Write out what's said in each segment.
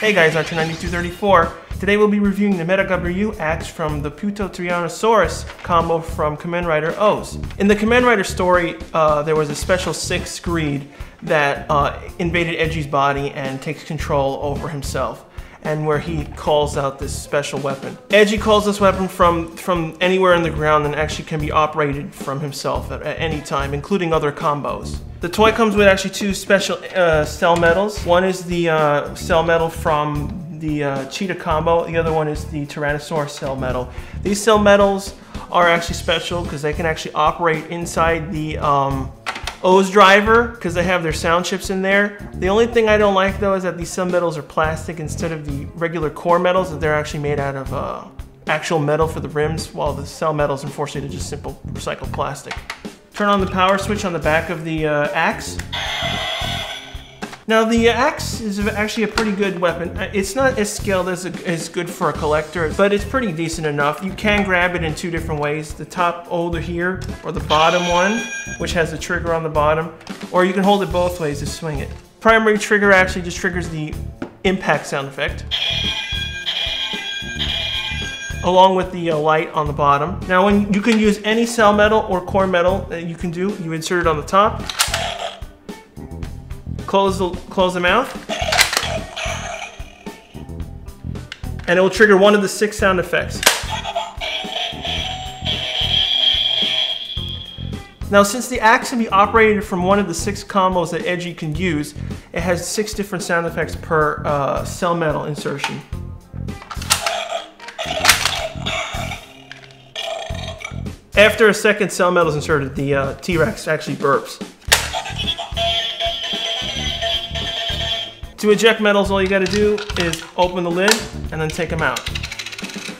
Hey guys, Archer9234. Today we'll be reviewing the Medagaburyu axe from the Puto-Tyrannosaurus combo from Kamen Rider OOO. In the Kamen Rider story, there was a special 6th greed that invaded Edgy's body and takes control over himself, and where he calls out this special weapon. Edgy calls this weapon from anywhere in the ground and actually can be operated from himself at any time, including other combos. The toy comes with actually 2 special cell medals. One is the cell medal from the Cheetah combo, the other one is the Tyrannosaurus cell medal. These cell medals are actually special because they can actually operate inside the OOO driver because they have their sound chips in there. The only thing I don't like though is that these cell medals are plastic instead of the regular core metals, that they're actually made out of actual metal for the rims, while the cell metals unfortunately are just simple recycled plastic. Turn on the power switch on the back of the axe. Now the axe is actually a pretty good weapon. It's not as scaled as good for a collector, but it's pretty decent enough. You can grab it in 2 different ways. The top holder here, or the bottom one, which has the trigger on the bottom, or you can hold it both ways to swing it. Primary trigger actually just triggers the impact sound effect, along with the light on the bottom. Now when you can use any cell metal or core metal that you can do, you insert it on the top, close the mouth, and it will trigger one of the 6 sound effects. Now since the axe can be operated from one of the 6 combos that Edgy can use, it has 6 different sound effects per cell metal insertion. After a second cell metal is inserted, the T-Rex actually burps. To eject metals, all you gotta do is open the lid and then take them out.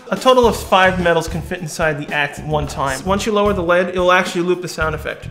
A total of 5 metals can fit inside the axe at one time. Once you lower the lid, it'll actually loop the sound effect.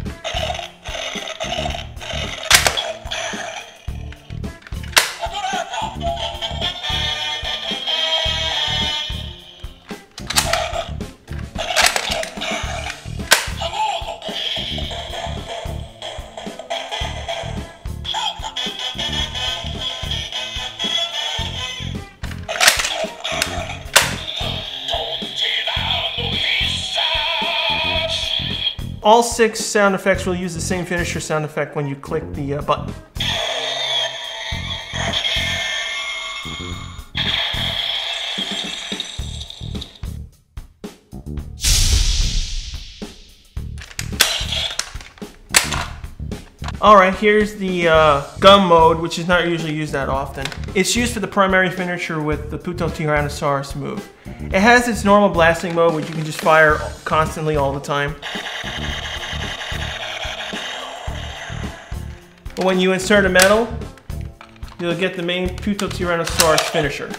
All 6 sound effects will use the same finisher sound effect when you click the button. Alright, here's the gun mode, which is not usually used that often. It's used for the primary finisher with the Puto-Tyrannosaurus move. It has its normal blasting mode, which you can just fire constantly all the time. But when you insert a metal, you'll get the main Puto-Tyrannosaurus finisher.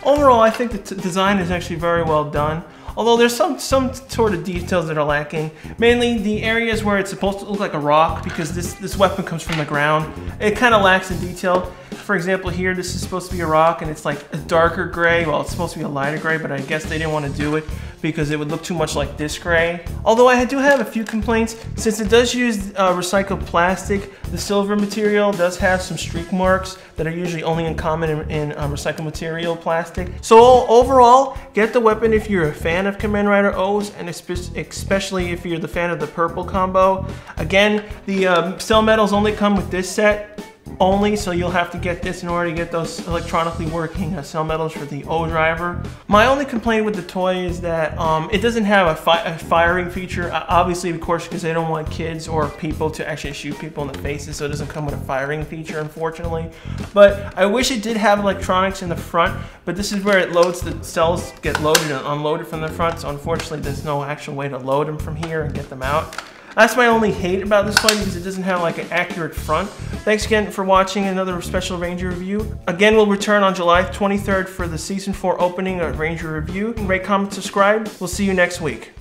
Overall, I think the design is actually very well done, although there's some sort of details that are lacking. Mainly the areas where it's supposed to look like a rock, because this weapon comes from the ground. It kind of lacks in detail. For example, here this is supposed to be a rock and it's like a darker gray. Well, it's supposed to be a lighter gray, but I guess they didn't want to do it because it would look too much like this gray. Although I do have a few complaints. Since it does use recycled plastic, the silver material does have some streak marks that are usually only common in recycled material plastic. So overall, get the weapon if you're a fan of Kamen Rider OOO, and especially if you're the fan of the purple combo. Again, the cell medals only come with this set only, so you'll have to get this in order to get those electronically working cell medals for the OOO driver. My only complaint with the toy is that it doesn't have a firing feature. Obviously, of course, because they don't want kids or people to actually shoot people in the faces, so it doesn't come with a firing feature, unfortunately. But I wish it did have electronics in the front, but this is where it loads. The cells get loaded and unloaded from the front, so unfortunately there's no actual way to load them from here and get them out. That's my only hate about this toy, because it doesn't have like an accurate front. Thanks again for watching another Special Ranger review. Again, we'll return on July 23rd for the Season 4 opening of Ranger Review. Rate, comment, subscribe. We'll see you next week.